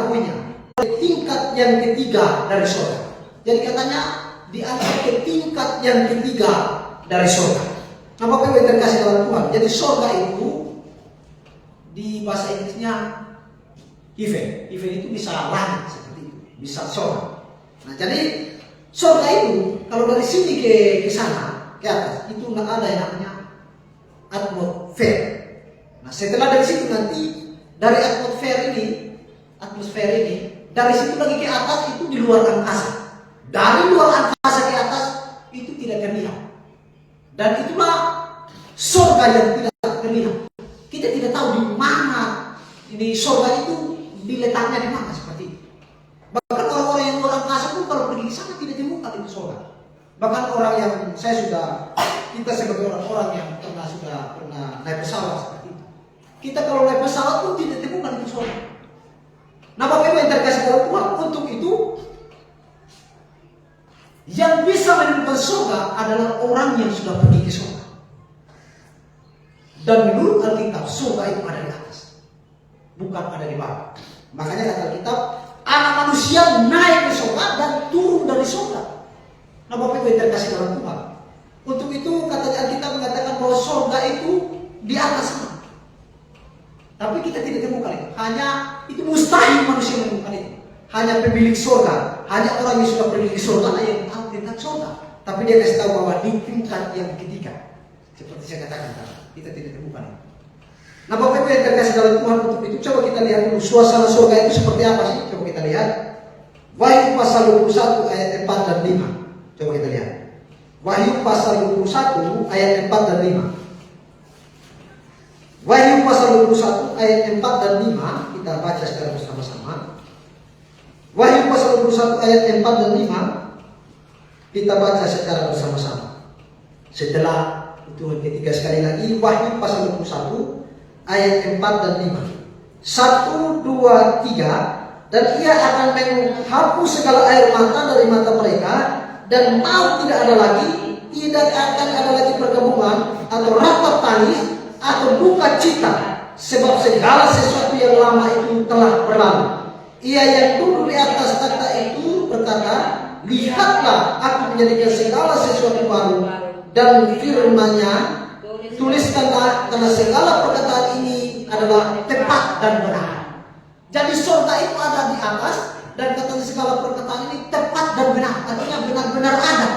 mengetahuinya. Tingkat yang ketiga dari surga. Jadi katanya diangkat ke tingkat yang ketiga dari surga. Nah, Bapak Ibu yang terkasih dalam Tuhan. Jadi surga itu di bahasa Inggrisnya heaven. Heaven itu bisa langit seperti itu, bisa surga. Nah, jadi surga itu kalau dari sini ke sana ke atas itu nggak ada yang namanya atmosfer. Nah, setelah dari situ nanti dari atmosfer ini dari situ lagi ke atas itu di luar angkasa. Dari luar angkasa ke atas itu tidak terlihat. Dan itulah surga yang tidak terlihat. Kita tidak tahu di mana di surga itu diletaknya di mana seperti itu. Bahkan orang-orang yang luar angkasa pun kalau pergi ke sana tidak temukan itu surga. Bahkan orang yang kita sebagai orang-orang yang pernah naik pesawat seperti itu. Kita kalau naik pesawat pun tidak temukan itu surga. Nah, Bapak Ibu yang terkasih dalam Tuhan, untuk itu yang bisa menemukan surga adalah orang yang sudah pergi ke surga. Dan menurut Alkitab, surga itu ada di atas, bukan ada di bawah. Makanya kata Alkitab, anak manusia naik ke surga dan turun dari surga. Nah, Bapak Ibu yang terkasih dalam Tuhan, untuk itu katanya Alkitab mengatakan bahwa surga itu di atas sana. Tapi kita tidak temukan itu. Hanya itu mustahil manusia menemukan itu. Hanya pemilik surga, hanya orang yang sudah pergi ke surga yang tahu tentang surga. Tapi dia kasih tahu bahwa di tingkat yang ketiga, seperti saya katakan tadi, kita tidak temukan itu. Nah, Bapak Ibu yang terkasih dalam Tuhan, untuk itu coba kita lihat dulu suasana surga itu seperti apa sih? Coba kita lihat. Wahyu pasal 21 ayat 4 dan 5. Coba kita lihat. Wahyu pasal 21 ayat 4 dan 5. Wahyu pasal 21 ayat 4 dan 5 kita baca secara bersama-sama. Wahyu pasal 21 ayat 4 dan 5 kita baca secara bersama-sama. Setelah itu yang ketiga sekali lagi, Wahyu pasal 21 ayat 4 dan 5. 1, 2, 3. Dan ia akan menghapus segala air mata dari mata mereka, dan maut tidak ada lagi, tidak akan ada lagi perkabungan atau ratap tangis atau duka cita, sebab segala sesuatu yang lama itu telah berlalu. Ia yang duduk di atas takhta itu berkata, lihatlah, aku menjadikan segala sesuatu baru, dan firman-Nya, tuliskanlah, karena segala perkataan ini adalah tepat dan benar. Jadi surga itu ada di atas, dan katanya segala perkataan ini tepat dan benar. Artinya benar-benar ada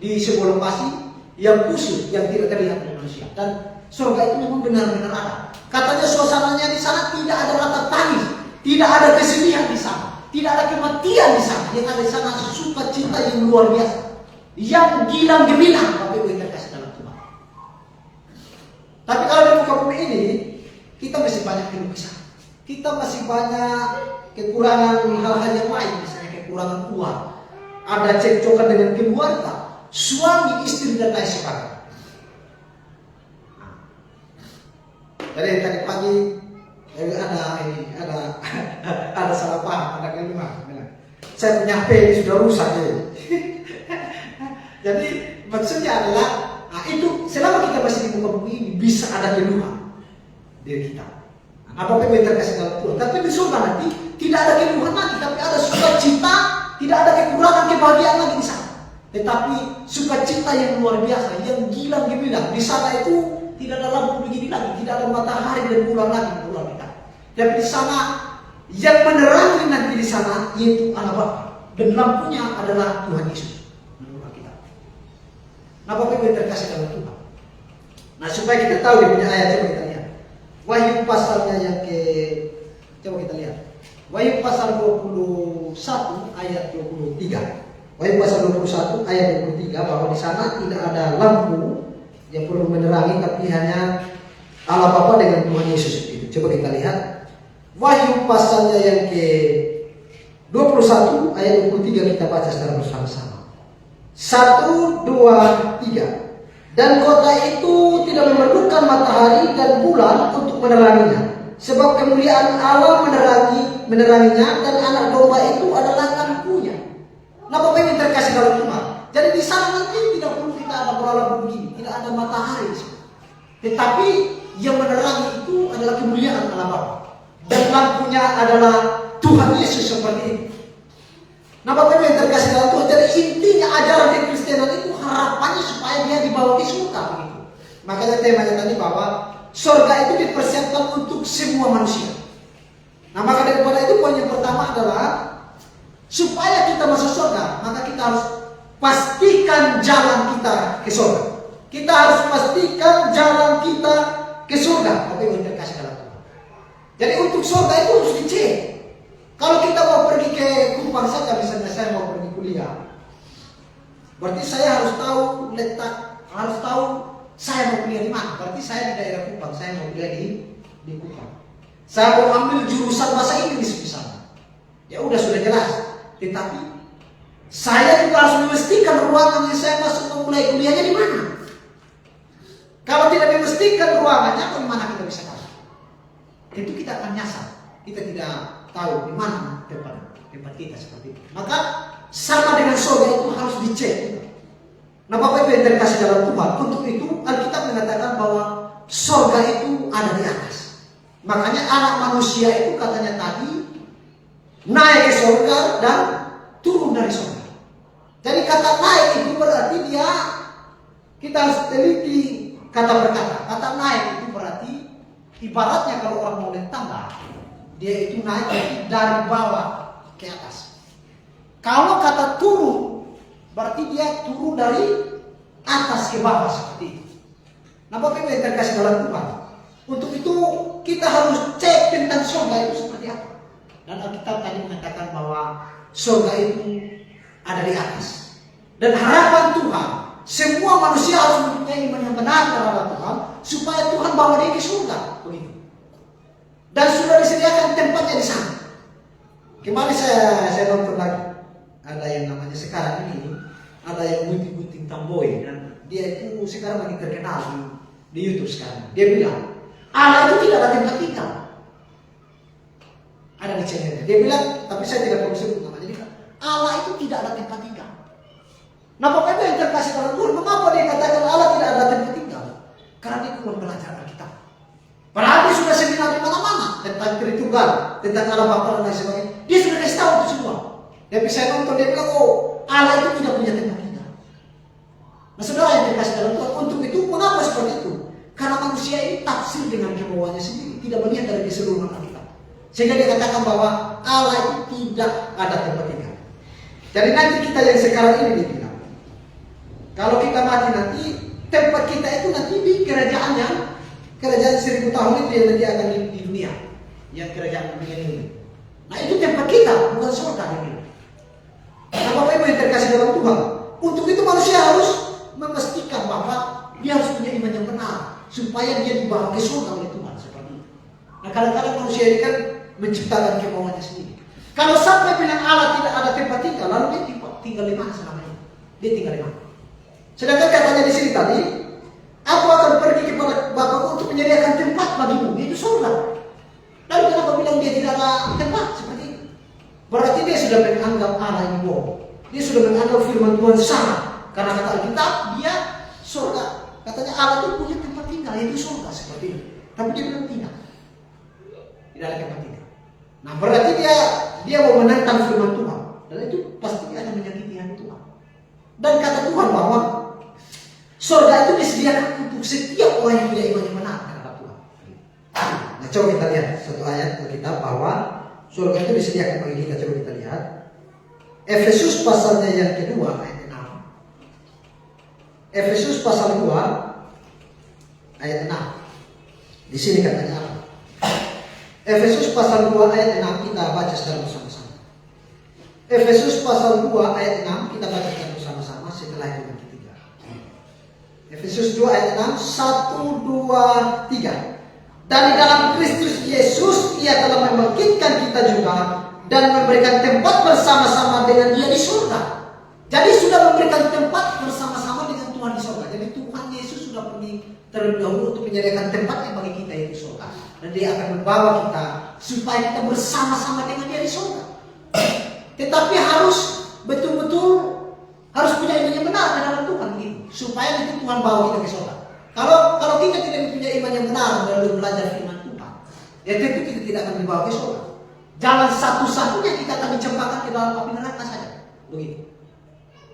di sebuah lokasi yang khusus, yang tidak terlihat oleh manusia. Dan surga itu memang benar-benar ada. Katanya suasananya di sana tidak ada ratap tangis, tidak ada kesedihan di sana, tidak ada kematian di sana. Yang ada di sana sukacita yang luar biasa, yang gilang gemilang, Bapak Ibu yang terkasih dalam Tuhan. Tapi kalau di muka bumi ini, kita masih banyak keluh kesah. Kita masih banyak kekurangan hal-hal yang lain, misalnya kekurangan uang, ada cekcokan dengan keluarga, suami, istri, dan lain sebagainya. Jadi tadi pagi ada salah paham, ada kalimat. Saya punya HP ini sudah rusak ya. Jadi maksudnya adalah, itu selama kita masih di muka bumi ini bisa ada keluhan diri kita. Apa yang terkasih dalam Tuhan. Tapi di surga nanti tidak ada keluhan lagi, tapi ada sukacita, tidak ada kekurangan kebahagiaan lagi di sana. Tetapi sukacita yang luar biasa, yang gilang gemilang. Di sana itu tidak ada lampu begini lagi, tidak ada matahari dan bulan lagi bulan kita. Dan di sana yang menerangi nanti di sana yaitu Allah Bapa, dan lampunya adalah Tuhan Yesus menurut kita. Nah, Bapak Ibu yang terkasih dalam Tuhan. Nah, supaya kita tahu dia punya ayat, coba kita lihat. Wahyu pasalnya yang coba kita lihat. Wahyu pasal 21 ayat 23. Wahyu pasal 21 ayat 23 bahwa di sana tidak ada lampu yang perlu menerangi, tapi hanya Allah Bapa dengan Tuhan Yesus itu. Coba kita lihat. Wahyu pasalnya yang ke-21 ayat 23 kita baca secara bersama-sama. 1, 2, 3. Dan kota itu tidak memerlukan matahari dan bulan untuk meneranginya, sebab kemuliaan Allah meneranginya, dan anak domba itu adalah lampunya. Nah, Bapak Ibu terkasih dalam Tuhan. Jadi di sana nanti tidak perlu kita ada bola begini, tidak ada matahari. Tetapi yang menerangi itu adalah kemuliaan Allah Bapa. dan lampunya adalah Tuhan Yesus seperti itu. Nah Bapak Ibu yang terkasih dalam Tuhan, jadi intinya ajaran kekristenan itu harapannya supaya dia dibawa ke surga begitu. Makanya temanya tadi bahwa surga itu dipersiapkan untuk semua manusia. Nah maka daripada itu poin yang pertama adalah supaya kita masuk surga, maka kita harus pastikan jalan kita ke surga. Kita harus pastikan jalan kita ke surga. Bapak Ibu yang terkasih dalam Tuhan. Jadi untuk surga itu harus dicek. Kalau kita mau pergi ke Kupang saja, misalnya saya mau pergi kuliah, berarti saya harus tahu harus tahu saya mau kuliah di mana. Berarti saya di daerah Kupang, saya mau kuliah di Kupang. Saya mau ambil jurusan bahasa Inggris misalnya, ya udah sudah jelas. Tetapi saya juga harus memastikan ruangan yang saya masuk memulai kuliahnya di mana. Kalau tidak memastikan ruangannya, bagaimana kita bisa tahu? Tentu kita akan nyasar. Kita tidak tahu di mana tempat kita seperti itu. Maka sama dengan surga itu harus dicek. Nah Bapak Ibu yang terkasih dalam Tuhan, untuk itu Alkitab mengatakan bahwa surga itu ada di atas. Makanya anak manusia itu katanya tadi naik ke surga dan turun dari surga. Jadi kata naik itu berarti kita harus teliti kata per kata. Kata naik itu berarti ibaratnya kalau orang mau naik tangga, dia itu naik dari bawah ke atas. Kalau kata turun, berarti dia turun dari atas ke bawah seperti itu. Nah Bapak Ibu yang terkasih dalam Tuhan, untuk itu kita harus cek tentang surga itu seperti apa. Dan Alkitab tadi mengatakan bahwa surga itu ada di atas. Dan harapan Tuhan, semua manusia harus mempunyai iman yang benar terhadap Tuhan, supaya Tuhan bawa dia ke surga. Begitu. Dan sudah disediakan tempatnya di sana. Kemarin saya nonton lagi, ada yang namanya sekarang ini, ada yang Gunting Tamboy, dan dia itu sekarang lagi terkenal di YouTube sekarang. Dia bilang, Allah itu tidak ada tempat tinggal. Ada di channelnya. Dia bilang, tapi saya tidak perlu sebut namanya. Dia bilang, Allah itu tidak ada tempat tinggal. Nah Bapak Ibu yang terkasih dalam Tuhan, mengapa dia katakan Allah tidak ada tempat tinggal? Karena dia kurang belajar Alkitab. Padahal dia sudah seminar di mana-mana tentang Tritunggal, tentang Allah Bapa dan lain sebagainya. Dia sudah kasih tahu itu semua. Tapi saya nonton, dia bilang, oh Allah itu tidak punya tempat tinggal. Nah saudara yang terkasih dalam Tuhan, untuk itu mengapa seperti itu? Karena manusia ini tafsir dengan kemauannya sendiri, tidak melihat dari keseluruhan Alkitab. Sehingga dia katakan bahwa Allah itu tidak ada tempat tinggal. Jadi nanti kita yang sekarang ini dibilang, kalau kita mati nanti, tempat kita itu nanti di kerajaan 1000 tahun itu yang nanti akan di dunia, yang kerajaan dunia ini. Nah itu tempat kita, bukan surga ini. Nah Bapak Ibu yang terkasih dalam Tuhan, untuk itu manusia harus memastikan bahwa dia harus punya iman yang benar, supaya dia dibawa ke surga oleh Tuhan seperti itu. Nah kadang-kadang manusia ini kan menciptakan kemauannya sendiri. Kalau sampai bilang Allah tidak ada tempat tinggal, lalu dia tinggal di mana selamanya? Dia tinggal di mana? Sedangkan katanya di sini tadi, aku akan pergi kepada Bapakku untuk menyediakan tempat bagimu, itu surga. Lalu kenapa bilang dia tidak ada tempat seperti itu? Berarti dia sudah menganggap Allah ini bohong. Dia sudah menganggap firman Tuhan salah. Karena kata Alkitab, dia surga. Katanya Allah itu punya tempat tinggal, yaitu surga seperti itu. Tapi dia bilang tidak. Tidak ada tempat tinggal. Nah berarti dia mau menentang firman Tuhan. Dan itu pasti ada menyakiti hati Tuhan. Dan kata Tuhan bahwa surga itu disediakan untuk setiap orang yang punya iman yang benar terhadap Tuhan. Nah coba kita lihat satu ayat Alkitab bahwa surga itu disediakan bagi kita. Coba kita lihat Efesus pasalnya yang kedua ayat 6. Efesus pasal 2 ayat 6. Di sini katanya apa? Efesus pasal 2 ayat 6 kita baca secara bersama-sama. Efesus pasal 2 ayat 6 kita baca secara bersama-sama setelah itu yang ketiga. Efesus 2 ayat 6, 1, 2, 3. Dan di dalam Kristus Yesus ia telah membangkitkan kita juga dan memberikan tempat bersama-sama dengan dia di surga. Jadi sudah memberikan tempat bersama-sama dengan Tuhan di surga. Jadi Tuhan Yesus sudah pergi terlebih dahulu untuk menyediakan tempatnya bagi kita yaitu surga. Dan dia akan membawa kita supaya kita bersama-sama dengan dia di surga. Tetapi harus betul-betul harus punya iman yang benar dalam Tuhan gitu, supaya nanti Tuhan bawa kita ke surga. Kalau kita tidak punya iman yang benar dalam belajar firman Tuhan, ya tentu kita tidak akan dibawa ke surga. Jalan satu-satunya kita akan dicampakkan ke dalam api neraka saja. Begitu.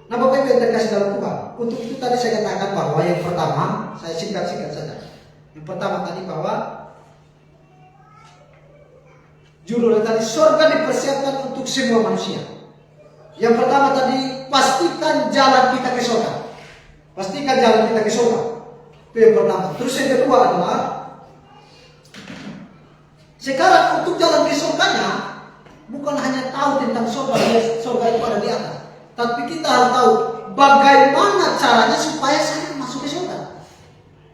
Nah, Bapak Ibu yang terkasih dalam Tuhan, untuk itu tadi saya katakan bahwa yang pertama, saya singkat-singkat saja. Yang pertama tadi bahwa judulnya tadi surga dipersiapkan untuk semua manusia. Yang pertama tadi, pastikan jalan kita ke surga. Pastikan jalan kita ke surga. Itu yang pertama. Terus yang kedua adalah sekarang untuk jalan ke surganya bukan hanya tahu tentang surga, surga itu ada di atas. Tapi kita harus tahu bagaimana caranya supaya saya masuk ke surga.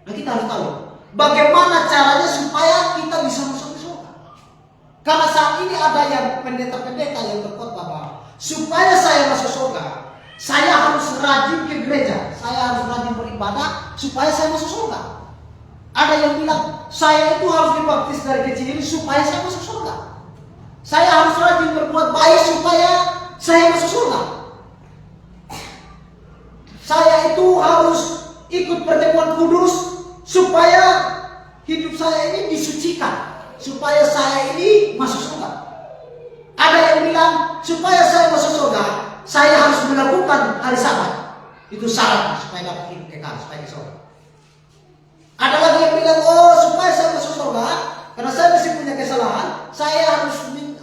Nah, kita harus tahu bagaimana caranya supaya kita bisa masuk ke surga. Karena saat ini ada yang pendeta-pendeta yang berkhotbah bahwa supaya saya masuk surga, saya harus rajin ke gereja, saya harus rajin beribadah supaya saya masuk surga. Ada yang bilang saya itu harus dibaptis dari kecil supaya saya masuk surga. Saya harus rajin berbuat baik supaya saya masuk surga. Saya itu harus ikut pertemuan kudus supaya hidup saya ini disucikan, supaya saya ini masuk surga. Ada yang bilang supaya saya masuk surga, saya harus melakukan hari Sabat. Itu syarat supaya dapat hidup kekal, supaya ke surga. Ada lagi yang bilang, oh supaya saya masuk surga, karena saya masih punya kesalahan, saya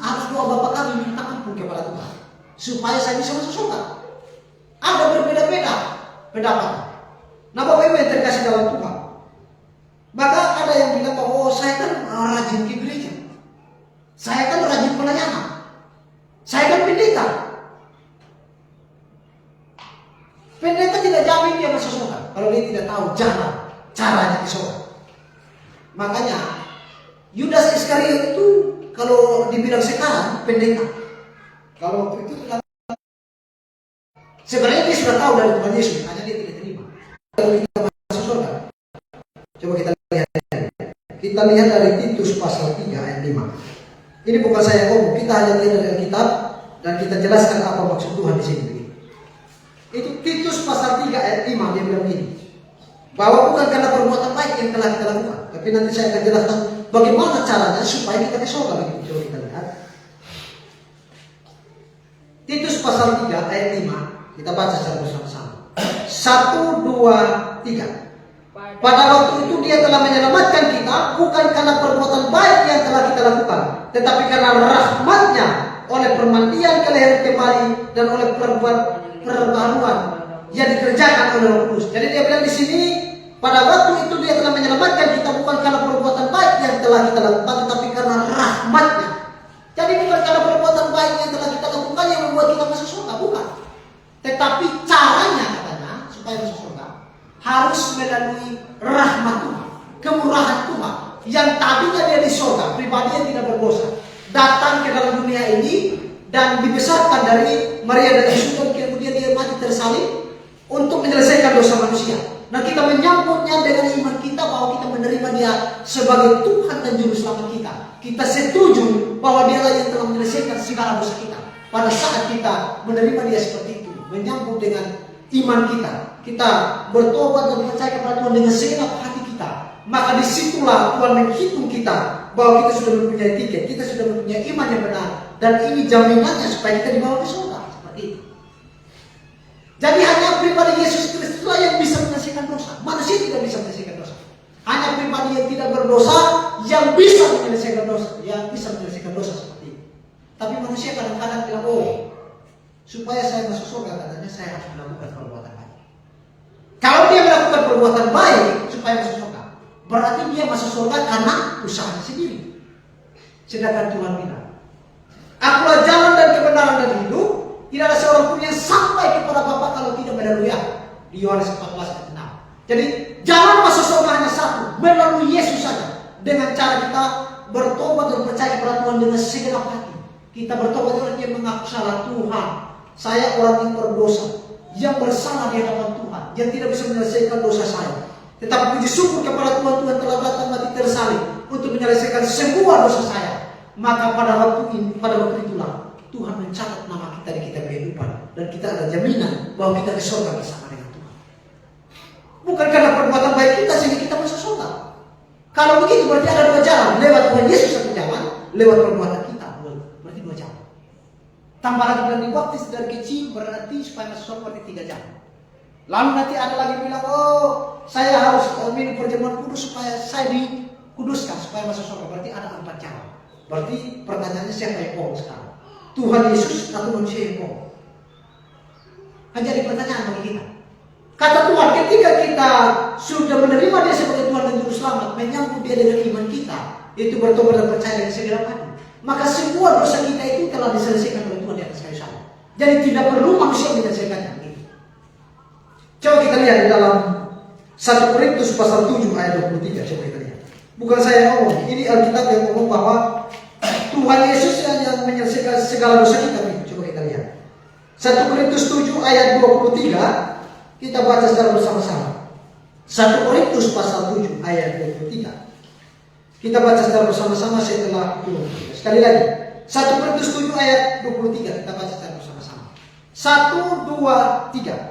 harus doa Bapa kami minta ampun kepada Tuhan, supaya saya bisa masuk surga. Ada berbeda-beda pendapat. Nah, Bapak Ibu yang terkasih dalam Tuhan, maka ada yang bilang bahwa oh saya kan rajin ke gereja, saya kan rajin pelayanan, saya kan pendeta. Pendeta tidak jamin dia masuk surga kalau dia tidak tahu jalan caranya ke surga. Makanya Yudas Iskariot itu kalau dibilang sekarang pendeta, kalau waktu itu sebenarnya dia sudah tahu dari Tuhan Yesus, hanya dia tidak terima. Kalau kita masuk surga, coba kita lihat. Kita lihat dari Titus pasal 3 ayat 5. Ini bukan saya ngomong, kita hanya lihat dari Alkitab dan kita jelaskan apa maksud Tuhan di sini. Itu Titus pasal 3 ayat 5 dia bilang ini, bahwa bukan karena perbuatan baik yang telah kita lakukan, tapi nanti saya akan jelaskan bagaimana caranya supaya kita ke surga. Begitu, coba kita lihat. Titus pasal 3 ayat 5, kita baca secara bersama-sama. 1, 2, 3. Pada waktu itu dia telah menyelamatkan kita bukan karena perbuatan baik yang telah kita lakukan, tetapi karena rahmat-Nya oleh permandian kelahiran kembali dan oleh perbaharuan yang dikerjakan oleh Roh Kudus. Jadi dia bilang di sini, pada waktu itu dia telah menyelamatkan kita bukan karena perbuatan baik yang telah kita lakukan, tetapi karena rahmat-Nya. Jadi bukan karena perbuatan baik yang telah kita lakukan yang membuat kita masuk surga, bukan. Tetapi caranya katanya supaya masuk surga harus melalui rahmat Tuhan, kemurahan Tuhan. Yang tadinya dia di surga, pribadi yang tidak berdosa, datang ke dalam dunia ini dan dibesarkan dari Maria dan Yusuf, kemudian dia mati tersalib untuk menyelesaikan dosa manusia. Nah, kita menyambutnya dengan iman kita bahwa kita menerima dia sebagai Tuhan dan Juru Selamat kita. Kita setuju bahwa dialah yang telah menyelesaikan segala dosa kita. Pada saat kita menerima dia seperti itu, menyambut dengan iman kita, kita bertobat dan percaya kepada Tuhan dengan segenap hati kita, maka disitulah Tuhan menghitung kita bahwa kita sudah mempunyai tiket, kita sudah mempunyai iman yang benar, dan ini jaminannya supaya kita dibawa ke surga. Seperti itu. Jadi hanya pribadi Yesus Kristuslah yang bisa menyelesaikan dosa. Manusia tidak bisa menyelesaikan dosa. Hanya pribadi yang tidak berdosa yang bisa menyelesaikan dosa, seperti itu. Tapi manusia kadang-kadang bilang, oh, supaya saya masuk surga katanya saya harus melakukan perbuatan baik. Kalau dia melakukan perbuatan baik supaya masuk surga, berarti dia masuk surga karena usahanya sendiri. Sedangkan Tuhan bilang, akulah jalan dan kebenaran dan hidup. Tidak ada seorang pun yang sampai kepada Bapa kalau tidak melalui Aku. Di Yohanes 14 ayat 6. Jadi jalan masuk surga hanya satu, melalui Yesus saja. Dengan cara kita bertobat dan percaya kepada Tuhan dengan segenap hati. Kita bertobat dengan dia mengaku salah. Tuhan, saya orang yang berdosa, yang bersalah di hadapan Tuhan, yang tidak bisa menyelesaikan dosa saya. Tetapi puji syukur kepada Tuhan, Tuhan telah datang mati tersalib untuk menyelesaikan semua dosa saya. Maka pada waktu itulah Tuhan mencatat nama kita di kitab kehidupan, dan kita ada jaminan bahwa kita ke surga bersama dengan Tuhan. Bukan karena perbuatan baik kita sehingga kita masuk surga. Kalau begitu berarti ada dua jalan. Lewat Tuhan Yesus satu jalan, lewat perbuatan kita berarti dua jalan. Tambah lagi bilang dibaptis dari kecil berarti supaya masuk surga berarti 3 jalan. Lalu nanti ada lagi bilang, oh saya harus minum perjamuan kudus supaya saya dikuduskan supaya masuk surga. Berarti ada 4 jalan. Berarti pertanyaannya siapa yang bohong sekarang? Tuhan Yesus atau manusia yang bohong? Kan jadi pertanyaan bagi kita. Kata Tuhan, ketika kita sudah menerima Dia sebagai Tuhan dan Juru Selamat, menyambut Dia dengan iman kita, itu bertobat dan percaya dengan segala hati, maka semua dosa kita itu telah diselesaikan oleh Tuhan di atas kayu salib. Jadi tidak perlu manusia menyelesaikannya. Coba kita lihat di dalam 1 Korintus pasal 7 ayat 23. Coba kita lihat. Bukan saya yang ngomong, ini Alkitab yang ngomong bahwa Tuhan Yesus yang menyelesaikan segala dosa kita. Coba kita lihat 1 Korintus 7 ayat 23. Kita baca secara bersama-sama. 1 Korintus pasal 7 ayat 23. Kita baca secara bersama-sama setelah 23. Sekali lagi 1 Korintus 7 ayat 23. Kita baca secara bersama-sama. 1, 2, 3.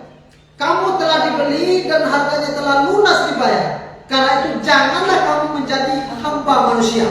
Kamu telah dibeli dan harganya telah lunas dibayar. Karena itu janganlah kamu menjadi hamba manusia.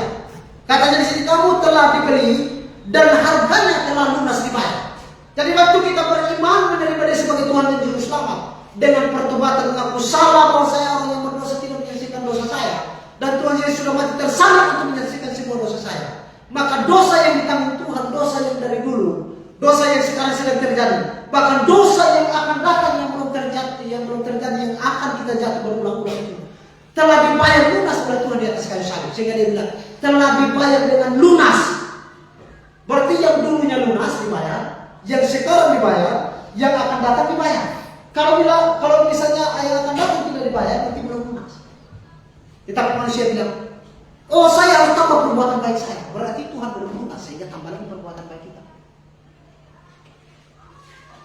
Katanya di sini, kamu telah dibeli dan harganya telah lunas dibayar. Jadi waktu kita beriman menerima Dia sebagai Tuhan dan Juru Selamat, dengan pertobatan mengaku salah bahwa saya orang yang berdosa tidak menyelesaikan dosa saya, dan Tuhan Yesus sudah mati tersalib untuk menyelesaikan semua dosa saya, maka dosa yang ditanggung Tuhan, dosa yang dari dulu, dosa yang sekarang sedang terjadi, bahkan dosa yang akan datang yang belum terjadi, yang akan kita jatuh berulang-ulang itu telah dibayar lunas oleh Tuhan di atas kayu salib. Sehingga Dia bilang telah dibayar dengan lunas. Berarti yang dulunya lunas dibayar, yang sekarang dibayar, yang akan datang dibayar. Kalau misalnya yang akan datang tidak dibayar, berarti belum lunas. Tetapi manusia bilang, oh saya harus tambah perbuatan baik saya. Berarti Tuhan belum lunas sehingga tambah lagi perbuatan baik kita.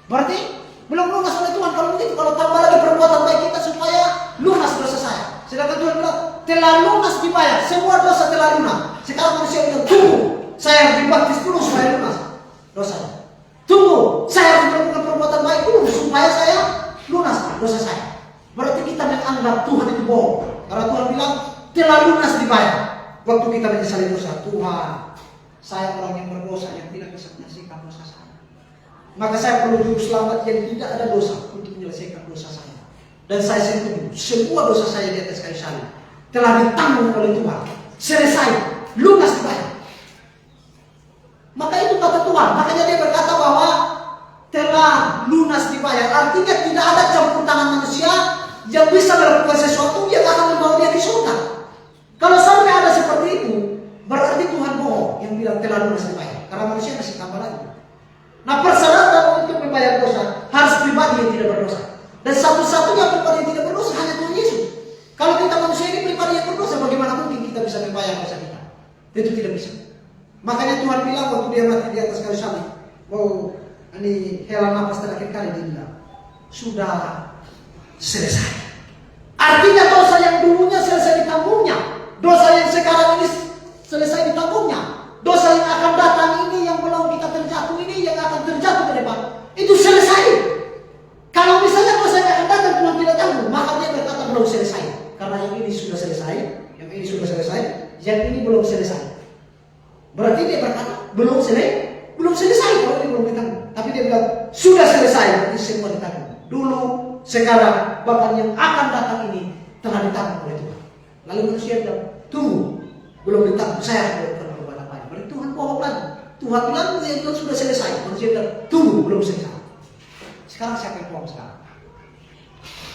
Berarti belum lunas oleh Tuhan. Kalau begitu, kalau tambah lagi perbuatan baik kita supaya lunas dosa saya. Sedangkan Tuhan bilang telah lunas dibayar, semua dosa telah lunas. Sekarang manusia bilang, tunggu, saya harus dibaptis dulu supaya lunas dosa. Tunggu, saya harus melakukan perbuatan baik dulu supaya saya lunas dosa saya. Berarti kita menganggap Tuhan itu bohong. Karena Tuhan bilang telah lunas dibayar. Waktu kita menyesali dosa, Tuhan, saya orang yang berdosa yang tidak bisa menyelesaikan dosa saya. Maka saya perlu Juru Selamat yang tidak ada dosa untuk menyelesaikan dosa saya. Dan saya setuju, semua dosa saya di atas kayu salib telah ditanggung oleh Tuhan. Selesai, lunas dibayar. Maka itu kata Tuhan. Makanya Dia berkata bahwa telah lunas dibayar. Artinya tidak ada campur tangan manusia yang bisa melakukan sesuatu yang akan membawa dia ke surga. Kalau sampai ada seperti itu, berarti Tuhan bohong yang bilang telah lunas dibayar. Karena manusia masih tambah lagi. Nah, persyaratan untuk membayar dosa harus pribadi yang tidak berdosa. Dan satu-satunya pribadi yang tidak berdosa hanya Tuhan Yesus. Kalau kita manusia ini pribadi yang berdosa, bagaimana mungkin kita bisa membayar dosa kita? Itu tidak bisa. Makanya Tuhan bilang waktu Dia mati di atas kayu salib, oh ini hela nafas terakhir kali Dia bilang, sudah selesai. Artinya dosa yang dulunya selesai ditanggungnya, dosa yang sekarang ini selesai ditanggungnya, dosa yang akan datang ini yang belum kita terjatuh ini, yang akan terjatuh ke depan, itu selesai. Kalau misalnya dosa yang akan datang Tuhan tidak tanggung, maka Dia berkata belum selesai. Karena yang ini sudah selesai, yang ini sudah selesai, yang ini belum selesai. Berarti Dia berkata belum selesai kalau ini belum ditanggung. Tapi Dia bilang sudah selesai, berarti semua ditanggung. Dulu, sekarang, bahkan yang akan datang ini telah ditanggung oleh Tuhan. Lalu manusia bilang, tunggu, belum ditanggung, saya harus melakukan perbuatan baik. Berarti Tuhan bohong lagi. Tuhan bilang Dia bilang sudah selesai. Manusia bilang, tunggu, belum selesai. Sekarang siapa yang bohong sekarang?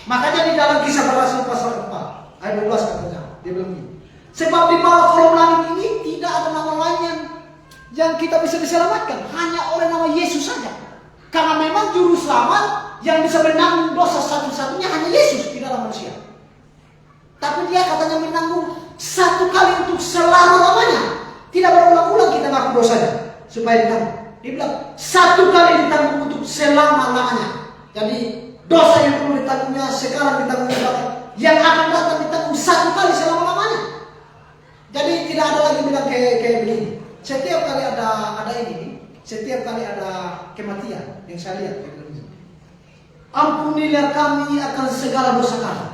Makanya di dalam Kisah Para Rasul pasal 4 ayat 12 katanya, Dia bilang begini, sebab di bawah kolom langit ini tidak ada nama lain yang kita bisa diselamatkan, hanya oleh nama Yesus saja. Karena memang Juru Selamat yang bisa menanggung dosa satu-satunya hanya Yesus, tidaklah manusia. Tapi Dia katanya menanggung satu kali untuk selama-lamanya. Tidak berulang-ulang kita ngaku dosanya supaya ditanggung. Dia bilang satu kali ditanggung untuk selama-lamanya. Jadi dosa yang perlu ditanggungnya sekarang ditanggung, yang akan datang ditanggung satu kali selama-lamanya. Jadi tidak ada lagi bilang kayak begini. Setiap kali ada ini, setiap kali ada kematian yang saya lihat, ampunilah kami akan segala dosa kami.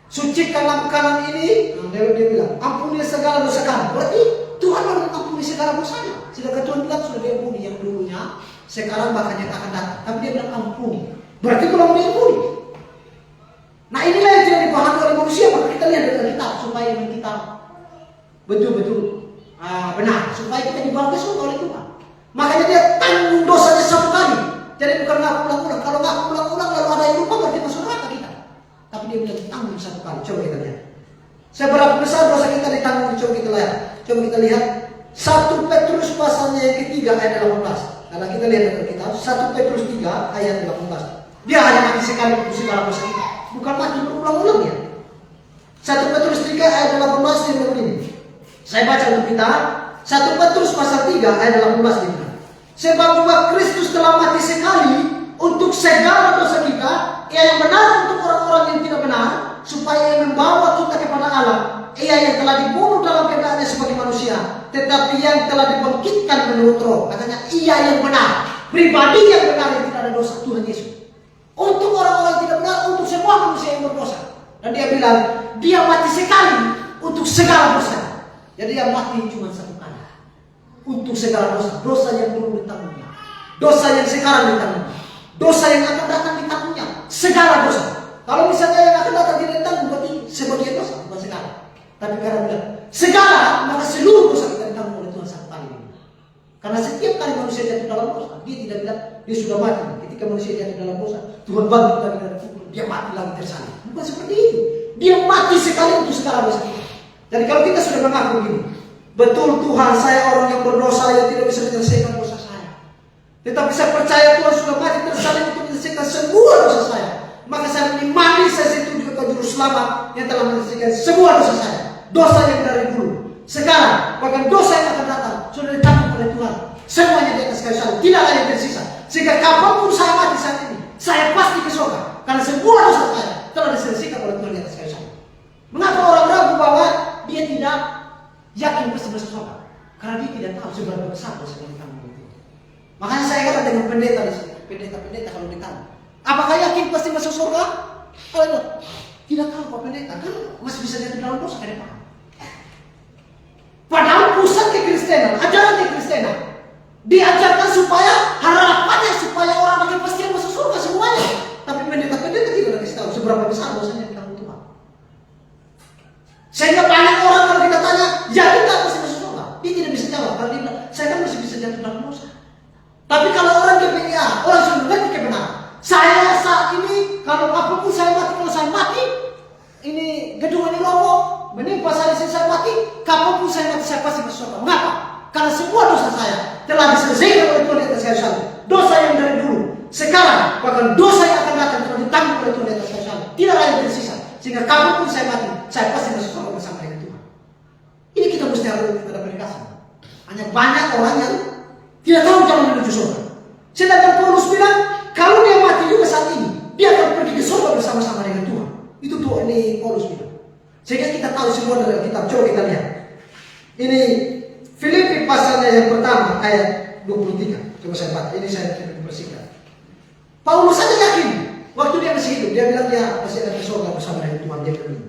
Sucikan lampu kanan ini. Nah, dia bilang, ampuni segala dosa kamu. Berarti Tuhan mengampuni segala dosanya. Sedangkan Tuhan bilang sudah diampuni yang dulunya, sekarang bahkan yang akan datang. Tapi dia bilang ampuni. Berarti belum diampuni. Nah inilah yang tidak dipahami oleh manusia. Maka kita lihat dari kitab supaya kita betul-betul benar, supaya kita dibawa ke surga oleh Tuhan. Makanya dia tanggung dosanya satu kali. Jadi bukan ngaku ulang-ulang. Kalau ngaku ulang-ulang lalu ada yang lupa berarti masuk neraka kita. Tapi dia bilang tanggung satu kali. Coba kita lihat. Seberapa besar dosa kita ditanggung? Coba kita lihat. Coba kita lihat 1 Petrus pasalnya yang ketiga ayat 18. Karena kita lihat dari kitab 1 Petrus 3 ayat 18. Dia hanya mati sekali untuk segala dosa kita. Bukan mati berulang-ulang ya. 1 Petrus 3 ayat 18 dia bilang begini. Saya baca untuk kita 1 Petrus pasal 3 ayat 18 kita. Sebab juga Kristus telah mati sekali untuk segala dosa kita, Ia yang benar untuk orang-orang yang tidak benar, supaya Ia membawa kita kepada Allah. Ia yang telah dibunuh dalam keadaannya sebagai manusia, tetapi yang telah dibangkitkan menurut Roh. Katanya Ia yang benar, pribadi yang benar yang tidak ada dosa, Tuhan Yesus. Untuk orang-orang yang tidak benar, untuk semua manusia yang berdosa. Dan dia bilang, dia mati sekali untuk segala dosa. Jadi yang mati cuma satu kali. Untuk segala dosa. Dosa yang dulu ditanggungnya. Dosa yang sekarang ditanggungnya. Dosa yang akan datang ditanggungnya. Segala dosa. Kalau misalnya yang akan datang tidak ditanggung, berarti sebagian dosa, bukan segala. Tapi karena bilang, segala, maka seluruh dosa kita ditanggung oleh Tuhan satu kali ini. Karena setiap kali manusia jatuh dalam dosa, dia tidak bilang, dia sudah mati. Ketika manusia jatuh dalam dosa, Tuhan bangkit dari kubur, dia mati lagi tersalib. Bukan seperti itu. Dia mati sekali untuk segala dosa kita. Jadi kalau kita sudah mengaku begini, betul Tuhan, saya orang yang berdosa yang tidak bisa menyelesaikan dosa saya. Tetapi saya percaya Tuhan sudah mati tersalib untuk menyelesaikan semua dosa saya. Maka saya mengimani, saya setuju ke juru selamat yang telah menyelesaikan semua dosa saya. Dosa yang dari dulu, sekarang, bahkan dosa yang akan datang sudah ditanggung oleh Tuhan. Semuanya di atas kayu salib, tidak ada yang tersisa. Sehingga kapanpun saya mati saat ini, saya pasti ke surga. Karena semua dosa saya telah diselesaikan oleh Tuhan di atas kayu salib. Mengapa orang ragu bahwa dia tidak yakin pasti masuk surga? Karena dia tidak tahu seberapa besar dosa yang ditanggung itu. Makanya saya kata dengan pendeta di sini, pendeta kalau ditanya, apakah yakin pasti masuk surga? Kalau tidak tahu Pak Pendeta, kan masih bisa jatuh dalam dosa ke depan. Padahal pusat kekristenan, ajaran kekristenan diajarkan supaya harapannya supaya orang makin pasti masuk surga semuanya. Tapi pendeta-pendeta tidak kasih tahu seberapa besar dosanya ditanggung Tuhan. Sehingga banyak orang kalau kita tanya, yakin tak pasti masuk surga? Dia tidak bisa jawab karena dia bilang, saya kan masih bisa jatuh dalam dosa. Tapi kalau orang DPIA, orang sudah mengerti kebenaran. Saya saat ini, kalau apapun saya mati, kalau saya mati, ini gedung ini roboh, menimpa saya mati, kapanpun saya mati, saya pasti masuk surga. Mengapa? Karena semua dosa saya telah diselesaikan oleh Tuhan di atas kayu salib. Dosa yang dari dulu, sekarang, bahkan dosa yang akan datang telah ditanggung oleh Tuhan di atas kayu salib. Tidak ada yang tersisa. Sehingga kapanpun saya mati, saya pasti masuk surga bersama dengan Tuhan. Ini kita mesti harus kita aplikasi. Hanya banyak orang yang tidak tahu jalan menuju surga. Sedangkan Paulus bilang, kalau dia mati juga saat ini, dia akan pergi ke surga bersama-sama dengan Tuhan. Itu tuh ini Paulus bilang. Sehingga kita tahu semua dari kitab. Coba kita lihat. Ini Filipi pasalnya yang pertama ayat 23. Coba saya baca. Ini saya bersihkan. Paulus saja yakin waktu dia masih hidup, dia bilang dia pasti akan ke surga bersama dengan Tuhan. Dia bilang begini.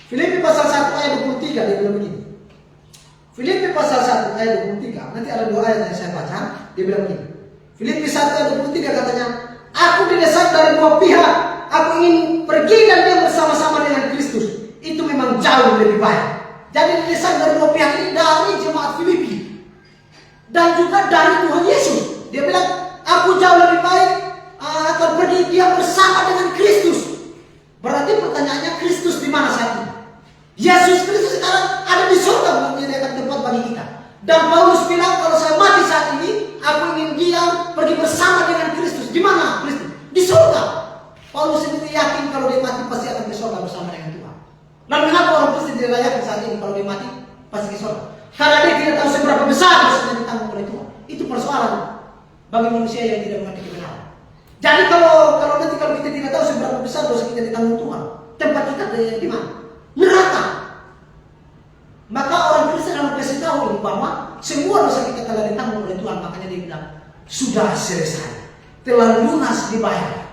Filipi pasal 1 ayat 23 dia bilang begini. Filipi pasal 1 ayat 23. Nanti ada 2 ayat yang saya baca. Dia bilang begini. Filipi 1 ayat 23 katanya, aku didesak dari dua pihak. Aku ingin pergi dan dia bersama-sama dengan Kristus. Itu memang jauh lebih baik. Jadi didesak dari dua pihak ini, dari jemaat Filipi dan juga dari Tuhan Yesus. Dia bilang, aku jauh lebih baik akan pergi dia bersama dengan Kristus. Berarti pertanyaannya, Kristus di mana saat ini? Yesus Kristus sekarang ada di surga menyediakan tempat bagi kita. Dan Paulus bilang, kalau saya mati saat ini, aku ingin dia pergi bersama dengan Kristus. Di mana Kristus? Di surga. Paulus sendiri yakin kalau dia mati pasti akan ke surga bersama dengan Tuhan. Lalu kenapa orang Kristen tidak yakin saat ini kalau dia mati pasti ke surga? Karena dia tidak tahu seberapa besar dosa yang ditanggung oleh Tuhan. Itu persoalan bagi manusia yang tidak mengerti kebenaran. Jadi kalau nanti kalau kita tidak tahu seberapa besar dosa kita ditanggung Tuhan, tempat kita di mana? Neraka. Maka orang Kristen harus kasih tahu ini bahwa semua dosa kita telah ditanggung oleh Tuhan. Makanya dia bilang, sudah selesai, telah lunas dibayar.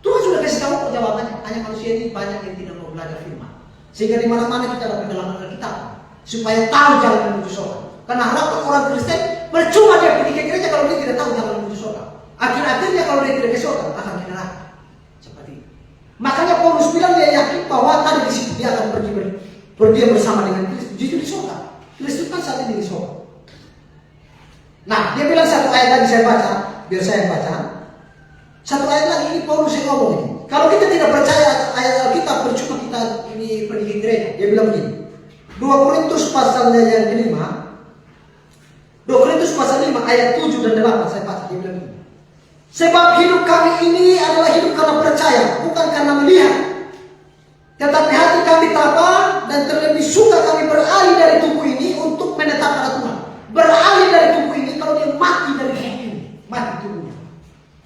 Tuhan sudah kasih tahu kok jawabannya. Hanya manusia ini banyak yang tidak mau belajar firman. Sehingga di mana-mana kita ada pendalaman Alkitab supaya tahu jalan menuju surga. Karena harapan orang Kristen percuma dia pergi ke gereja kalau dia tidak tahu jalan menuju surga. Akhir-akhirnya kalau dia tidak ke surga akan ke neraka. Seperti itu. Makanya Paulus bilang dia yakin bahwa tadi di situ dia akan pergi bersama dengan Kristus. Justru di surga. Kristus kan saat ini di surga. Nah, dia bilang satu ayat tadi saya baca, biar saya baca. Satu ayat lagi ini Paulus yang ngomong ini. Kalau kita tidak percaya ayat Alkitab, percuma kita ini pergi ke gereja. Dia bilang begini. 2 Korintus pasalnya yang kelima. 2 Korintus pasal 5 ayat 7 dan 8 saya baca. Dia bilang begini. Sebab hidup kami ini adalah hidup karena percaya, bukan karena melihat. Tetapi hati kami tabah dan terlebih suka kami beralih dari tubuh ini untuk menetap pada Tuhan. Beralih dari tubuh ini kalau dia mati dari tubuh ini, mati tubuhnya.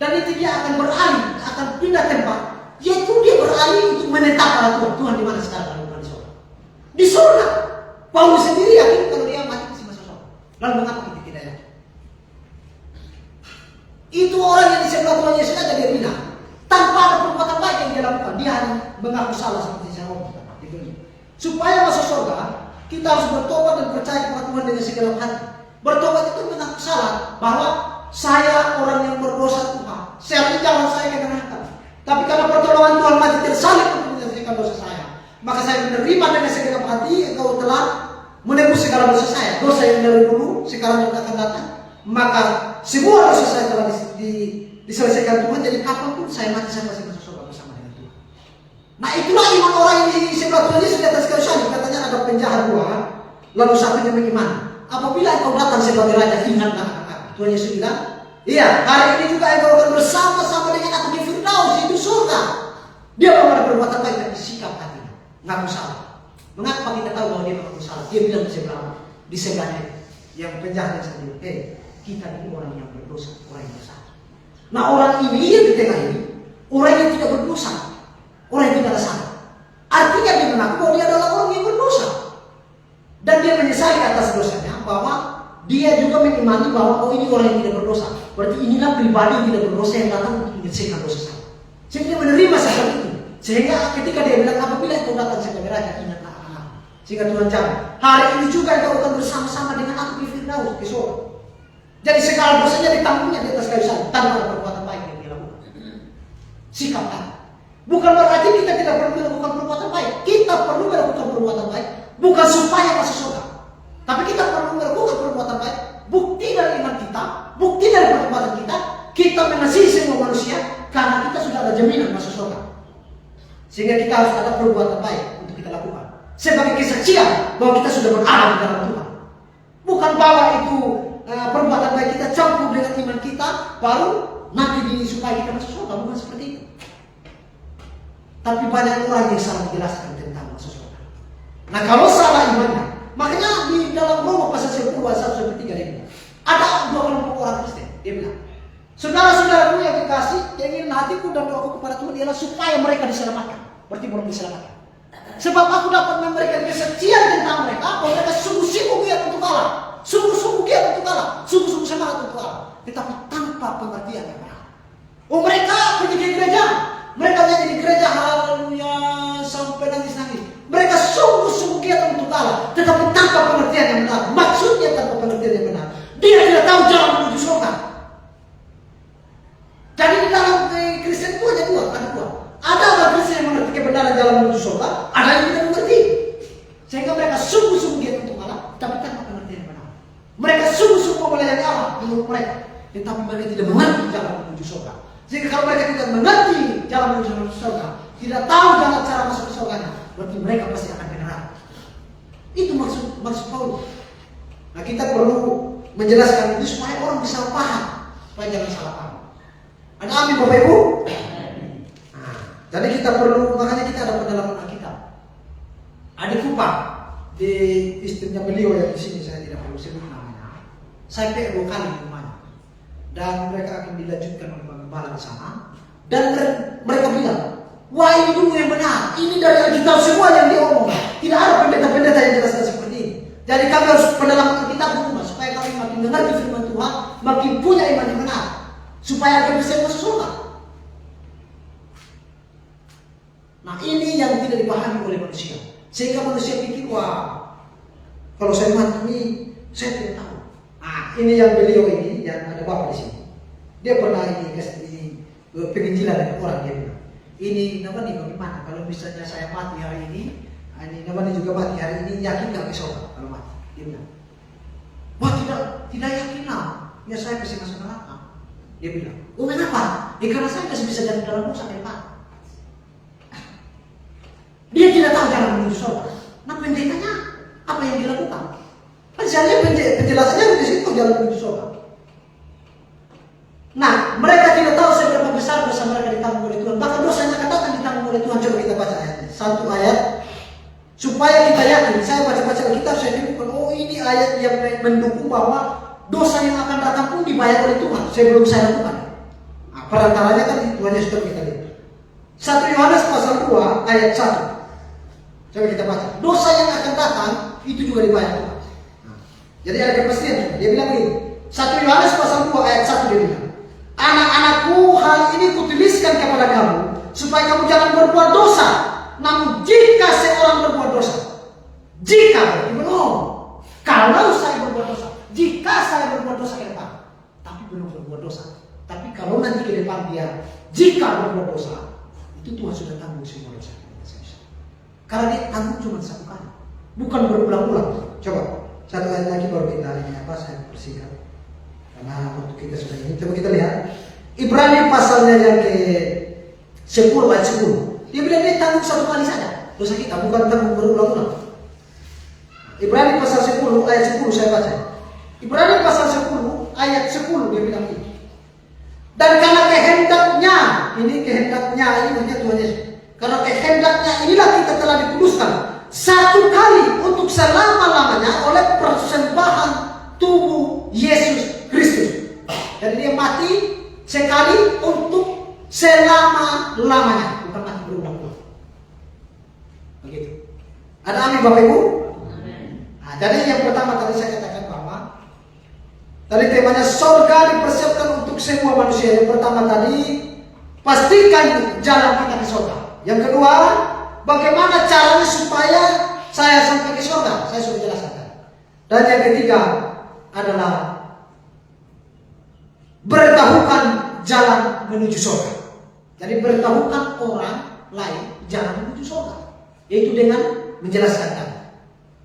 Dan itu dia akan beralih, akan pindah tempat. Yaitu dia beralih untuk menetap pada Tuhan. Tuhan di mana sekarang? Bukan di surga. Di surga. Paulus sendiri yakin kalau dia mati masih masuk surga. Lalu mengapa kita tidak yakin? Itu orang yang di sebelah Tuhan Yesus saja dia bilang, tanpa ada perbuatan baik yang dia lakukan, dia hanya mengaku salah seperti saya ngomong. Supaya masuk surga, kita harus bertobat dan percaya kepada Tuhan dengan segala hati. Bertobat itu mengaku salah bahwa saya orang yang berdosa Tuhan. Saya jalan saya ke neraka. Tapi karena pertolongan Tuhan mati tersalib untuk menyelesaikan dosa saya, maka saya menerima dengan segenap hati. Engkau telah menebus segala dosa saya, dosa yang dari dulu, sekarang yang akan datang. Maka semua dosa saya telah diselesaikan Tuhan. Jadi kapanpun saya mati saya pasti masuk surga bersama dengan Tuhan. Nah itulah iman orang yang di sebelah Tuhan Yesus di atas kayu salib. Katanya ada penjahat dua, lalu satunya beriman. Apabila engkau datang sebagai raja, ingatlah akan aku. Tuhan Yesus bilang, iya, hari ini juga engkau akan bersama-sama dengan aku di Firdaus, itu surga. Dia memang perbuatan baik tapi sikap hatinya ngaku salah. Mengapa kita tahu bahwa dia mengaku salah? Dia bilang di sebelahnya yang penjahat yang sendiri, kita ini orang yang berdosa, orang yang bersalah. Nah orang ini yang di tengah ini, orang yang tidak berdosa, orang yang tidak salah. Artinya dia mengaku bahwa dia adalah orang yang berdosa. Dan dia menyesali atas dosanya, bahwa dia juga mengimani bahwa ini orang yang tidak berdosa. Berarti inilah pribadi yang tidak berdosa yang datang untuk menyelesaikan dosa saya. Sehingga dia menerima seperti itu. Sehingga ketika dia bilang, apabila engkau datang sebagai raja, ingatlah akan aku. Sehingga Tuhan jawab, hari ini juga engkau akan bersama-sama dengan aku di Firdaus, di surga. Jadi segala dosanya ditanggungnya di atas kayu salib tanpa ada perbuatan baik yang dia lakukan. Sikap hati. Bukan berarti kita tidak perlu melakukan perbuatan baik. Kita perlu melakukan perbuatan baik, bukan supaya masuk surga. Tapi kita perlu melakukan perbuatan baik. Bukti dari iman kita, bukti dari perbuatan kita, kita mengasihi semua manusia karena kita sudah ada jaminan masuk surga. Sehingga kita harus ada perbuatan baik untuk kita lakukan sebagai kesaksian bahwa kita sudah berada di dalam Tuhan. Bukan bahwa itu perbuatan baik kita campur dengan iman kita baru nanti supaya kita masuk surga. Bukan seperti itu. Tapi banyak orang yang salah menjelaskan tentang masuk surga. Nah kalau salah imannya, makanya di dalam Roma pasal 10 ayat 1-3 dia bilang, ada dua kelompok orang Kristen. Dia bilang, saudara-saudaraku yang dikasih, keinginan hatiku dan doaku kepada Tuhan ialah supaya mereka diselamatkan. Berarti belum diselamatkan. Sebab aku dapat memberikan kesaksian tentang mereka, bahwa mereka sungguh-sungguh giat untuk Allah, sungguh-sungguh giat untuk Allah, sungguh-sungguh semangat untuk Allah, tetapi tanpa pengertian yang benar. Oh mereka pergi ke gereja, mereka menjadi di gereja haleluya sampai nangis-nangis. Mereka sungguh-sungguh giat untuk Allah, tetapi tanpa pengertian yang benar. Maksudnya tanpa pengertian yang benar, dia tidak tahu jalan menuju surga. Jadi di dalam Kristen itu ada dua. Ada orang Kristen yang mengerti kebenaran jalan menuju surga, ada yang tidak mengerti. Sehingga mereka sungguh-sungguh giat untuk Allah, tapi tanpa pengertian yang benar. Mereka sungguh-sungguh melayani Allah menurut mereka, tetapi mereka tidak mengerti jalan menuju surga. Sehingga kalau mereka tidak mengerti jalan menuju surga, tidak tahu jalan cara masuk ke surganya, berarti mereka pasti akan ke neraka. Itu maksud Paulus. Nah kita perlu menjelaskan itu supaya orang bisa paham, supaya jangan salah paham. Ada amin Bapak Ibu? Nah, jadi kita perlu, makanya kita ada pendalaman Alkitab. Adik Kupang di istrinya beliau yang di sini saya tidak perlu sebut namanya. Saya PE 2 kali di rumahnya, dan mereka akan dilanjutkan oleh gembala di sana. Dan mereka bilang, wah ini dulu yang benar, ini dari Alkitab semua yang diomong. Tidak ada pendeta-pendeta yang jelaskan seperti ini. Jadi kami harus pendalaman Alkitab dulu, supaya kami makin mengerti firman Tuhan, makin punya iman yang benar, supaya kami bisa masuk surga. oleh manusia. Sehingga manusia pikir, wah, kalau saya mati ini, saya tidak tahu. Ini yang beliau ini, yang ada bapak di sini. Dia pernah ini penginjilan dengan orang, dia bilang, ini namanya bagaimana kalau misalnya saya mati hari ini namanya juga mati hari ini, yakin gak besok kalau mati? Dia bilang, wah tidak yakin lah, ya saya pasti masuk neraka. Dia bilang, oh kenapa? Karena saya masih bisa jalan dalam dosa kayak Pak. Dia tidak tahu jalan menuju surga. Nah pendetanya apa yang dilakukan? Penjelasannya di situ jalan menuju surga. Nah, mereka tidak tahu seberapa besar dosa mereka ditanggung oleh Tuhan. Bahkan dosanya katakan ditanggung oleh Tuhan. Coba kita baca ayatnya. Satu ayat supaya kita yakin. Saya baca-baca Alkitab, saya temukan, oh ini ayat yang mendukung bahwa dosa yang akan datang pun dibayar oleh Tuhan sebelum saya lakukan. Nah, perantaranya kan Tuhan Yesus kita lihat. 1 Yohanes pasal 2 ayat 1. Coba kita baca. Dosa yang akan datang itu juga dibayar Tuhan. Nah, jadi ada kepastian. Dia bilang ini. 1 Yohanes pasal 2 ayat 1 dia bilang, anak-anakku, hal ini kutuliskan kepada kamu supaya kamu jangan berbuat dosa. Namun jika seorang berbuat dosa, jika kalau saya berbuat dosa, jika saya berbuat dosa ke depan, tapi belum berbuat dosa, tapi kalau nanti ke depan dia jika berbuat dosa, itu Tuhan sudah tanggung semua dosa. Karena dia tanggung cuma satu kali, bukan berulang-ulang. Coba satu ayat lagi baru kita ini saya bersihkan. Karena waktu kita sudah ini, coba kita lihat Ibrani pasalnya yang ke 10 ayat 10. Dia bilang dia tanggung satu kali saja dosa kita, bukan tanggung berulang-ulang. Ibrani pasal 10 ayat 10 saya baca. Ibrani pasal 10 ayat 10 dia bilang ini. Dan karena kehendaknya, ini maksudnya Tuhan Yesus. Karena kehendaknya inilah kita telah dikuduskan satu kali untuk selama-lamanya oleh persembahan tubuh Yesus Kristus. Jadi dia mati sekali untuk selama-lamanya, bukan mati berulang-ulang. Begitu. Ada amin Bapak Ibu? Nah, jadi yang pertama tadi saya katakan bahwa tadi temanya surga dipersiapkan untuk semua manusia. Yang pertama tadi pastikan jalan kita ke surga. Yang kedua, bagaimana caranya supaya saya sampai ke surga? Saya sudah jelaskan. Dan yang ketiga adalah beritahukan jalan menuju surga. Jadi beritahukan orang lain jalan menuju surga, yaitu dengan menjelaskan kami.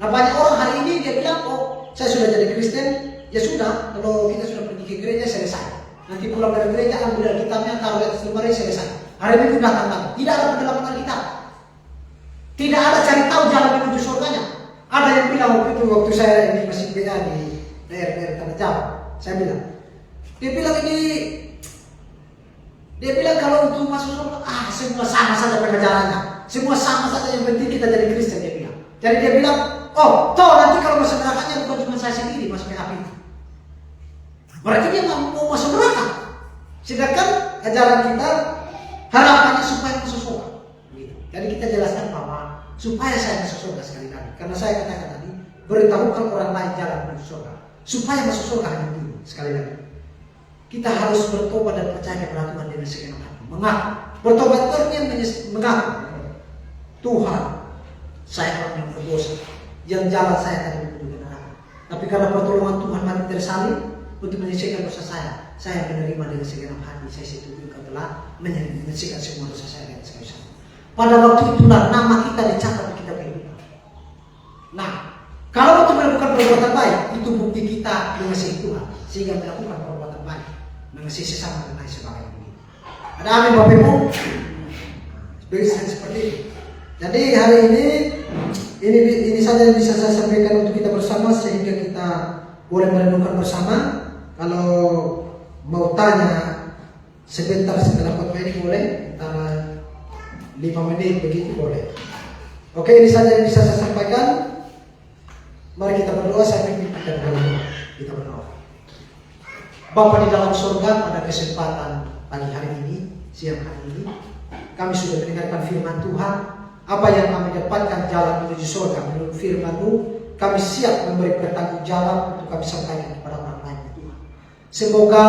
Nah banyak orang hari ini dia bilang, oh saya sudah jadi Kristen, ya sudah, kalau kita sudah pergi ke gereja selesai. Nanti pulang dari gereja ambil Alkitabnya, taruh di atas lemari, selesai. Hari ini datang lagi. Tidak ada pendalaman Alkitab. Tidak ada cari tahu jalan menuju surganya. Ada yang bilang waktu saya ini masih PA di daerah Tanah Jawa, saya bilang, dia bilang kalau untuk masuk surga, semua sama saja pengajarannya, semua sama saja, yang penting kita jadi Kristen, dia bilang. Jadi dia bilang, oh, toh nanti kalau masuk nerakanya bukan cuma saya sendiri masuk ke api. Berarti dia nggak mau masuk neraka. Sedangkan ajaran kita harapannya supaya masuk surga. Jadi kita jelaskan bahwa supaya saya masuk surga sekali lagi. Karena saya katakan tadi, beritahukan orang lain jalan menuju surga. Supaya masuk surga hanya dulu sekali lagi. Kita harus bertobat dan percaya kepada Tuhan dengan segenap hati. Mengaku. Bertobat itu artinya mengaku. Tuhan, saya orang yang berdosa. Yang jalan saya tadi menuju ke neraka. Tapi karena pertolongan Tuhan mati tersalib untuk menyelesaikan dosa saya menerima dengan segenap hati. Saya setuju Engkau telah menyelesaikan semua dosa saya dengan sekali sama. Pada waktu itulah nama kita dicatat di kitab kehidupan. Nah, kalau untuk melakukan perbuatan baik, itu bukti kita mengasihi Tuhan sehingga melakukan perbuatan baik, mengasihi sesama dan lain sebagainya. Ada amin Bapak Ibu? Seperti itu. Jadi hari ini saja yang bisa saya sampaikan untuk kita bersama sehingga kita boleh merenungkan bersama. Kalau mau tanya sebentar setelah khotbah ini boleh, antara 5 menit begitu boleh. Oke, ini saja yang bisa saya sampaikan. Mari kita berdoa, saya pimpin dan berdoa. Kita berdoa. Bapa di dalam surga, pada kesempatan pagi hari ini, siang hari ini, kami sudah mendengarkan firman Tuhan. Apa yang kami dapatkan jalan menuju surga menurut firman-Mu, kami siap memberi pertanggungjawab untuk kami sampaikan kepada orang lain Tuhan. Semoga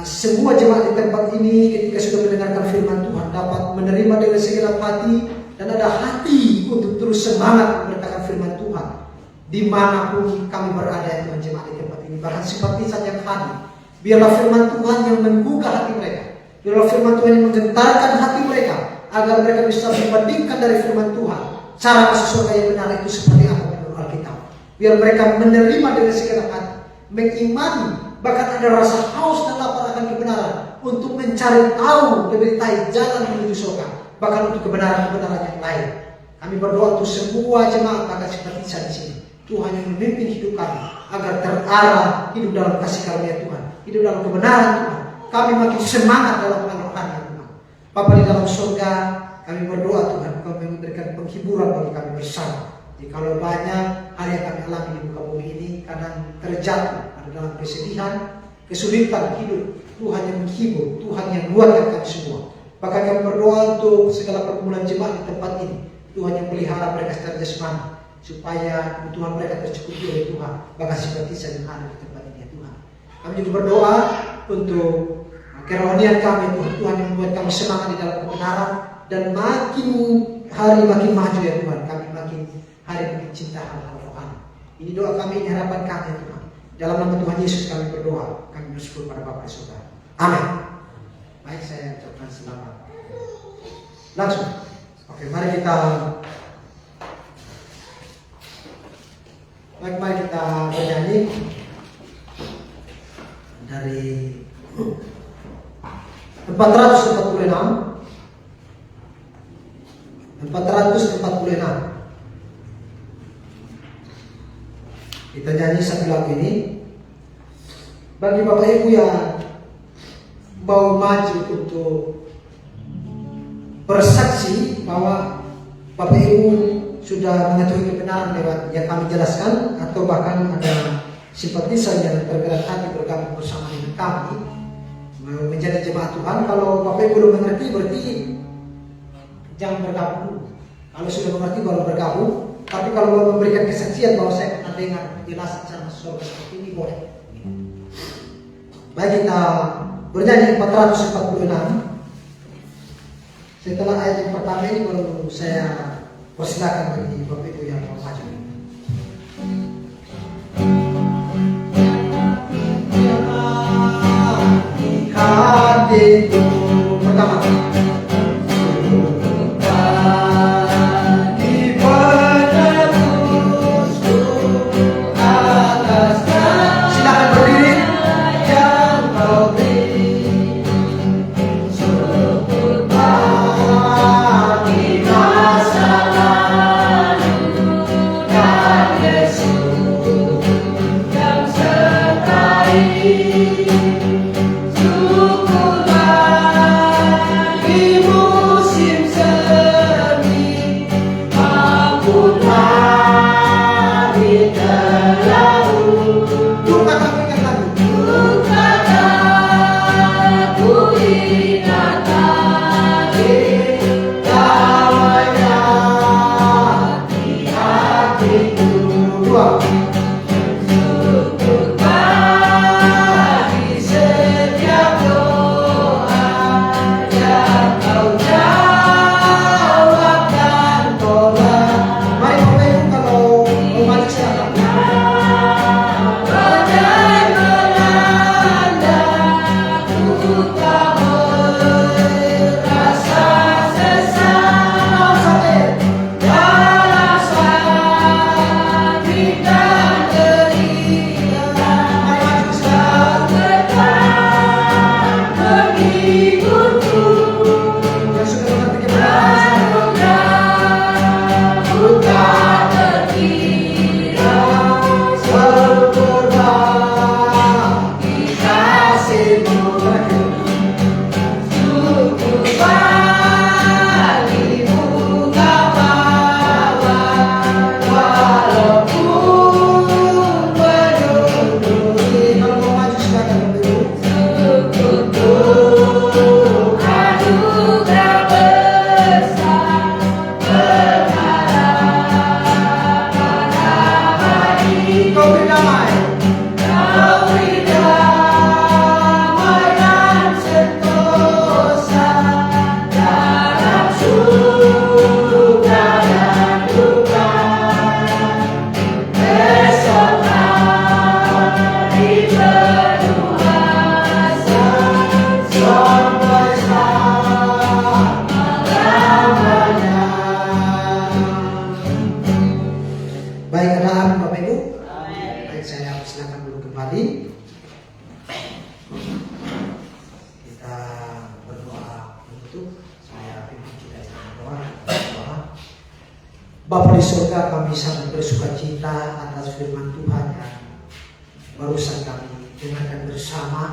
semua jemaat di tempat ini ketika sudah mendengarkan firman Tuhan dapat menerima dengan segenap hati dan ada hati untuk terus semangat memberitakan firman Tuhan dimanapun kami berada ya Tuhan jemaat di tempat ini. Bahkan simpatisan yang hadir, biarlah firman Tuhan yang menggugah hati mereka, biarlah firman Tuhan yang menggentarkan hati mereka, agar mereka bisa membandingkan dari firman Tuhan cara masuk surga yang benar itu seperti apa menurut Alkitab. Biar mereka menerima dengan segala hati, mengimani, bahkan ada rasa haus dan lapar akan kebenaran untuk mencari tahu lebih tahu jalan menuju surga, bahkan untuk kebenaran-kebenaran yang lain. Kami berdoa untuk semua jemaat bahkan simpatisan di sini. Tuhan yang memimpin hidup kami agar terarah hidup dalam kasih karunia Tuhan, hidup dalam kebenaran Tuhan. Kami makin semangat dalam pengelolaan Tuhan. Bapa di dalam surga, kami berdoa Tuhan, Kau memberikan penghiburan bagi kami bersama. Jikalau banyak hal yang kami alami di muka bumi ini, kadang terjatuh ada dalam kesedihan, kesulitan hidup, Tuhan yang menghibur, Tuhan yang menguatkan kami semua. Bahkan kami berdoa untuk segala pergumulan jemaat di tempat ini, Tuhan yang pelihara mereka secara jasmani, supaya kebutuhan mereka tercukupi oleh Tuhan. Bahkan simpatisan yang ada di tempat ini ya Tuhan. Kami juga berdoa untuk kerohanian kami Tuhan, Tuhan yang membuat kami semangat di dalam kebenaran, dan makin hari makin maju ya Tuhan. Kami makin hari makin cinta hal-hal rohani. Ini doa kami, ini harapan kami ya Tuhan. Dalam nama Tuhan Yesus kami berdoa. Kami bersyukur pada Bapa Surga. Amin. Baik, saya ucapkan selamat. Langsung. Oke, mari kita bernyanyi dari 446. Kita nyanyi satu lagu ini. Bagi Bapak Ibu yang mau maju untuk bersaksi bahwa Bapak Ibu sudah mengetahui kebenaran lewat yang kami jelaskan, atau bahkan ada simpatisan yang tergerak hati bergabung bersama dengan kami menjadi jemaat Tuhan. Kalau Bapak Ibu belum mengerti, berarti jangan bergabung dulu. Kalau sudah mengerti baru bergabung. Tapi kalau mau memberikan kesaksian bahwa saya pernah dengar penjelasan sama surga seperti ini, boleh. Baik, kita bernyanyi 446. Setelah ayat yang pertama ini baru saya persilakan bagi Bapak Ibu yang mau maju. Hatiku pertama. duduk kembali. Kita berdoa untuk saya pimpin kita dengan doa. Bapa di surga, kami sangat bersuka cita atas firman Tuhan yang barusan kami dengarkan bersama.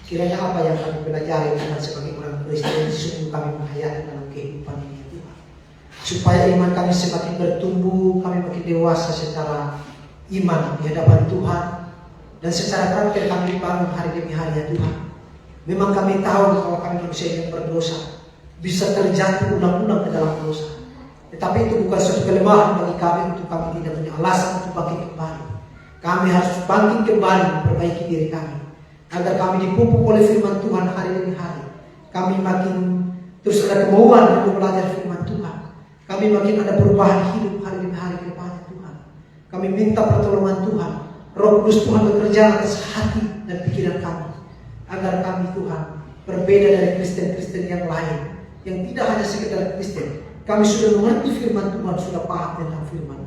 Kiranya apa yang kami pelajari Tuhan sebagai orang Kristen sungguh kami menghayati dalam kehidupan ini Tuhan. Supaya iman kami semakin bertumbuh, kami makin dewasa secara iman di hadapan Tuhan. Dan secara praktik kami dibangun hari demi hari ya Tuhan. Memang kami tahu bahwa kami manusia yang berdosa, bisa terjatuh ulang-ulang ke dalam dosa. Tetapi itu bukan suatu kelemahan bagi kami untuk kami tidak punya alasan untuk bangkit kembali. Kami harus bangkit kembali memperbaiki diri kami. Agar kami dipupuk oleh firman Tuhan hari demi hari. Kami makin terus ada kemauan untuk belajar firman Tuhan. Kami makin ada perubahan hidup hari demi hari ke depannya Tuhan. Kami minta pertolongan Tuhan. Roh Kudus Tuhan bekerja atas hati dan pikiran kami. Agar kami Tuhan berbeda dari Kristen-Kristen yang lain. Yang tidak hanya sekedar Kristen. Kami sudah mengerti firman Tuhan, sudah paham tentang firman.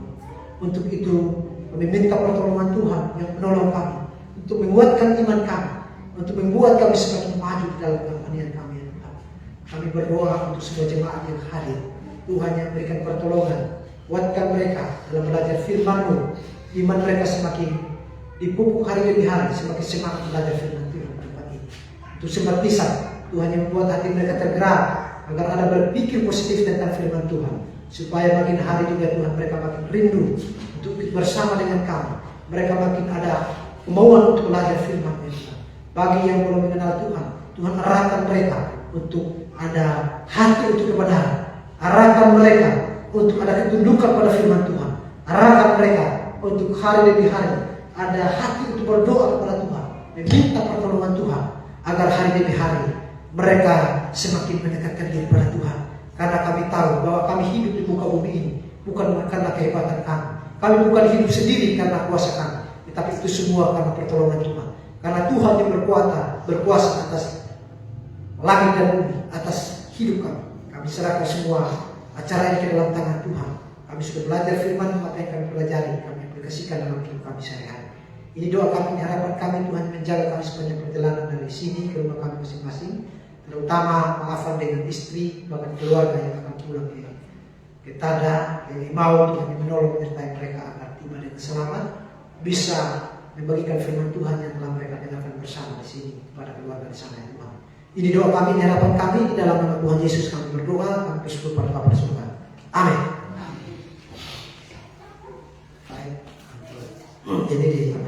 Untuk itu kami minta pertolongan Tuhan yang menolong kami. Untuk menguatkan iman kami, untuk membuat kami semakin maju dalam kerohanian kami ya Tuhan. Kami berdoa untuk semua jemaat yang hadir. Tuhan yang berikan pertolongan, kuatkan mereka dalam belajar firman-Mu. Iman mereka semakin dipupuk hari demi hari, semakin semangat belajar firman Tuhan tempat ini. Untuk simpatisan, Tuhan yang membuat hati mereka tergerak agar ada berpikir positif tentang firman Tuhan, supaya makin hari juga Tuhan mereka makin rindu untuk bersama dengan kami. Mereka makin ada kemauan untuk belajar firman Tuhan. Bagi yang belum mengenal Tuhan, Tuhan arahkan mereka untuk ada hati untuk kebenaran. Arahkan mereka untuk ada ketundukan pada firman Tuhan. Arahkan mereka untuk hari demi hari ada hati untuk berdoa kepada Tuhan, meminta pertolongan Tuhan agar hari demi hari mereka semakin mendekatkan diri kepada Tuhan. Karena kami tahu bahwa kami hidup di muka bumi ini bukan karena kehebatan kami. Kami bukan hidup sendiri karena kuasa kami. Tapi itu semua karena pertolongan Tuhan. Karena Tuhan yang berkuasa atas langit dan bumi, atas hidup kami. Kami serahkan semua acara ini ke dalam tangan Tuhan. Kami sudah belajar firman apa yang kami pelajari, kami aplikasikan dalam hidup kami sehari-hari. Ini doa kami, harapan kami Tuhan menjaga kami sepanjang perjalanan dari sini ke rumah kami masing-masing. Terutama maafan dengan istri, bahkan keluarga yang akan pulang ke Tada, ke Limau. Tuhan menolong menyertai mereka agar tiba dengan selamat, bisa membagikan firman Tuhan yang telah mereka dengarkan bersama di sini kepada keluarga di sana ya Tuhan. Ini doa kami, harapan kami di dalam nama Tuhan Yesus kami berdoa, kami bersyukur pada Bapa di surga. Amin. Baik. Ini dia.